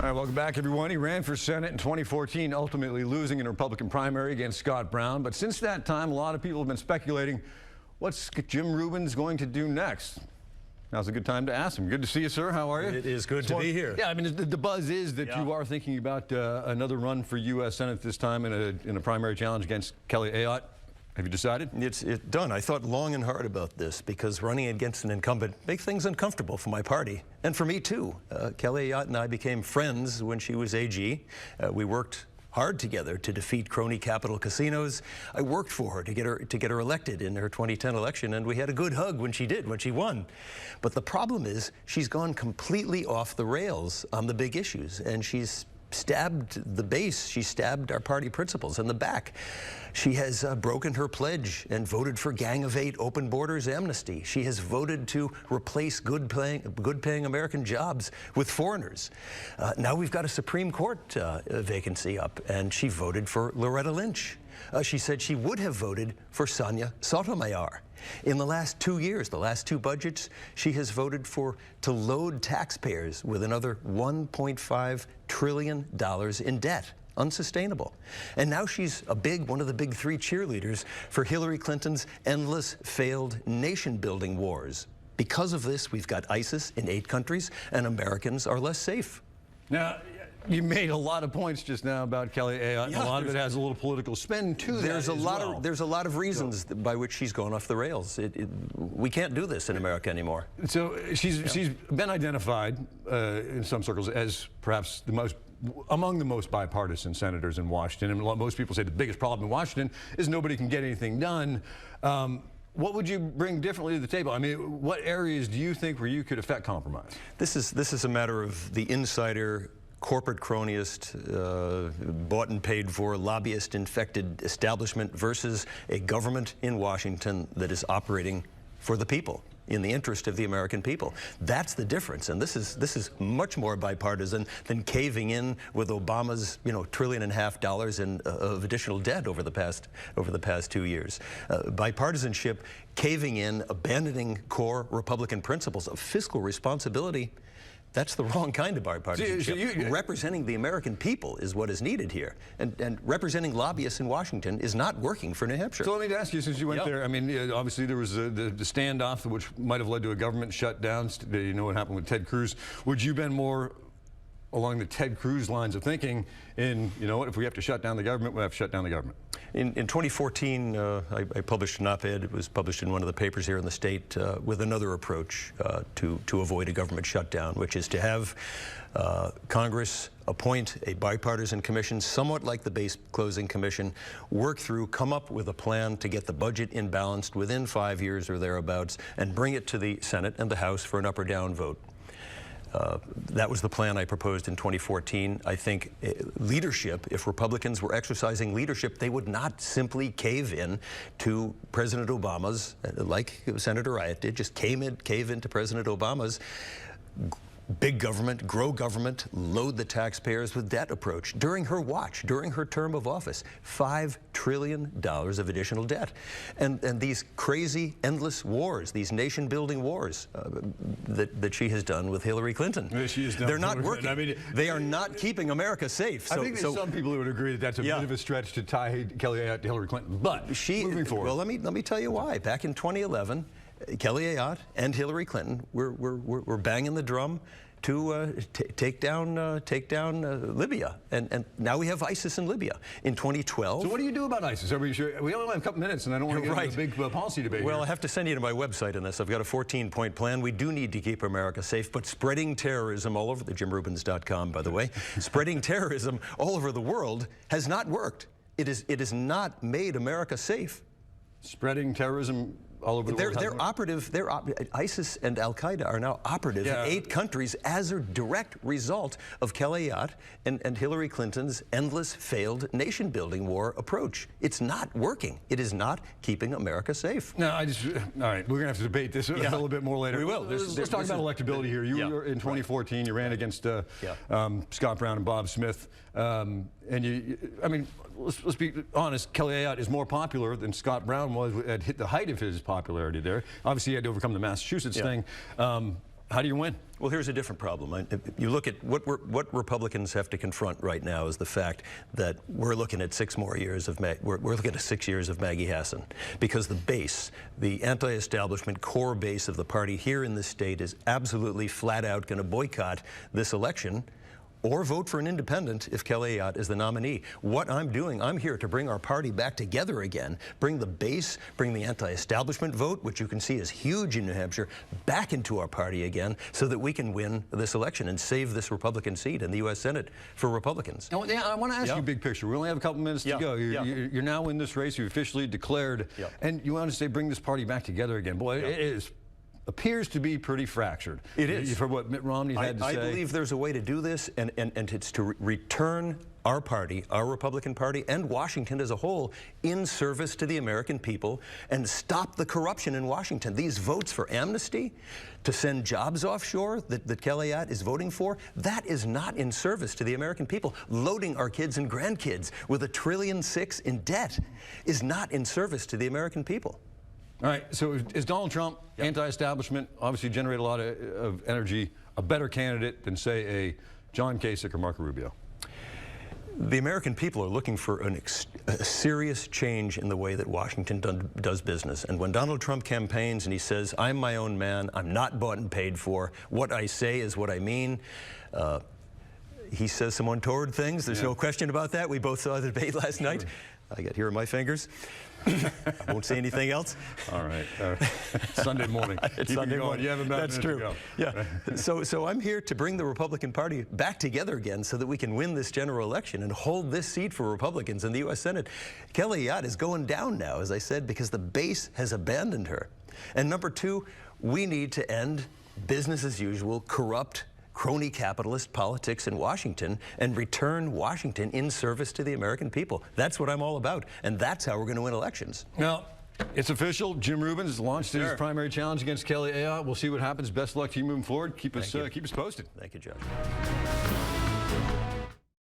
All right, welcome back, everyone. He ran for Senate in 2014, ultimately losing in a Republican primary against Scott Brown. But since that time, a lot of people have been speculating, what's Jim Rubens going to do next? Now's a good time to ask him. Good to see you, sir. How are you? It is good to be here. Yeah, I mean, the buzz is that you are thinking about another run for U.S. Senate this time in a primary challenge against Kelly Ayotte. Have you decided? It's done. I thought long and hard about this because running against an incumbent makes things uncomfortable for my party and for me too. Kelly Ayotte and I became friends when she was AG. We worked hard together to defeat crony capital casinos. I worked for her to get her elected in her 2010 election, and we had a good hug when she won. But the problem is she's gone completely off the rails on the big issues, and she's stabbed the base. She stabbed our party principles in the back. She has broken her pledge and voted for Gang of Eight open borders amnesty. She has voted to replace good-paying American jobs with foreigners. Now we've got a Supreme Court vacancy up, and she voted for Loretta Lynch. She said she would have voted for Sonia Sotomayor. In the last 2 years, the last two budgets, she has voted to load taxpayers with another $1.5 trillion in debt. Unsustainable. And now she's one of the big three cheerleaders for Hillary Clinton's endless failed nation-building wars. Because of this, we've got ISIS in 8 countries, and Americans are less safe. Now, you made a lot of points just now about Kelly Ayotte, and a lot of it has a little political spin to that there's a lot of reasons by which she's gone off the rails. We can't do this in America anymore. So she's been identified in some circles as perhaps among the most bipartisan senators in Washington. And most people say the biggest problem in Washington is nobody can get anything done. What would you bring differently to the table? I mean, what areas do you think where you could affect compromise? This is a matter of the insider, corporate cronyist, bought and paid for, lobbyist-infected establishment versus a government in Washington that is operating for the people, in the interest of the American people. That's the difference, and this is much more bipartisan than caving in with Obama's $1.5 trillion of additional debt over the past 2 years. Bipartisanship, caving in, abandoning core Republican principles of fiscal responsibility. That's the wrong kind of bipartisanship. Representing the American people is what is needed here. And representing lobbyists in Washington is not working for New Hampshire. So let me ask you, since you went there, I mean, obviously there was the standoff which might have led to a government shutdown. You know what happened with Ted Cruz. Would you been more along the Ted Cruz lines of thinking in, you know what, if we have to shut down the government, we have to shut down the government? In 2014, I published an op-ed. It was published in one of the papers here in the state with another approach to avoid a government shutdown, which is to have Congress appoint a bipartisan commission, somewhat like the base closing commission, come up with a plan to get the budget imbalanced within 5 years or thereabouts, and bring it to the Senate and the House for an up or down vote. That was the plan I proposed in 2014. I think leadership, if Republicans were exercising leadership, they would not simply cave in to President Obama's, like Senator Ayotte did, just cave into President Obama's big government, grow government, load the taxpayers with debt approach. During her watch, during her term of office, $5 trillion of additional debt. And these crazy, endless wars, these nation-building wars that she has done with Hillary Clinton. They're not working. I mean, they are not keeping America safe. I think there's some people who would agree that that's a bit of a stretch to tie Kelly Ayotte to Hillary Clinton. But moving forward. Well, let me tell you why. Back in 2011, Kelly Ayotte and Hillary Clinton were banging the drum to take down Libya, and now we have ISIS in Libya. In 2012. So what do you do about ISIS? Are we sure? We only have a couple minutes, and I don't want to get into a big policy debate. Well, here. I have to send you to my website on this. I've got a 14-point plan. We do need to keep America safe, but spreading terrorism all over JimRubens.com, by the way, spreading terrorism all over the world has not worked. It has not made America safe. Spreading terrorism all over the world. ISIS and Al-Qaeda are now operative in 8 countries as a direct result of Kelly Ayotte and Hillary Clinton's endless failed nation-building war approach. It's not working. It is not keeping America safe. No, all right, we're going to have to debate this a little bit more later. We will. Let's talk about electability here. You were in 2014, you ran against Scott Brown and Bob Smith. And I mean, let's be honest, Kelly Ayotte is more popular than Scott Brown was at the height of his popularity there. Obviously, he had to overcome the Massachusetts thing. How do you win? Well, here's a different problem. You look at what Republicans have to confront right now is the fact that we're looking at 6 more years of we're looking at 6 years of Maggie Hassan, because the base, the anti-establishment core base of the party here in this state is absolutely flat out going to boycott this election or vote for an independent if Kelly Ayotte is the nominee. What I'm doing, I'm here to bring our party back together again, bring the base, bring the anti-establishment vote, which you can see is huge in New Hampshire, back into our party again so that we can win this election and save this Republican seat in the U.S. Senate for Republicans. Now, I want to ask you big picture. We only have a couple minutes to go. You're now in this race. You officially declared, and you want to say bring this party back together again. Boy, it appears to be pretty fractured. It is. For what Mitt Romney had to say. I believe there's a way to do this, and it's to return our party, our Republican Party, and Washington as a whole in service to the American people and stop the corruption in Washington. These votes for amnesty, to send jobs offshore that Kelly Ayotte is voting for, that is not in service to the American people. Loading our kids and grandkids with $1.6 trillion in debt is not in service to the American people. All right, so is Donald Trump, anti-establishment, obviously generate a lot of energy, a better candidate than, say, a John Kasich or Marco Rubio? The American people are looking for a serious change in the way that Washington does business. And when Donald Trump campaigns and he says, I'm my own man, I'm not bought and paid for, what I say is what I mean, he says some untoward things. There's no question about that. We both saw the debate last night. I got here on my fingers. I won't say anything else. All right. Sunday morning. It's Sunday morning. You have about That's true. To go. Yeah. So I'm here to bring the Republican Party back together again so that we can win this general election and hold this seat for Republicans in the U.S. Senate. Kelly Ayotte is going down now, as I said, because the base has abandoned her. And number 2, we need to end business as usual, corrupt, crony capitalist politics in Washington and return Washington in service to the American people. That's what I'm all about, and that's how we're going to win elections. Now, it's official. Jim Rubens has launched his primary challenge against Kelly Ayotte. We'll see what happens. Best of luck to you moving forward. Keep us posted. Thank you, Josh.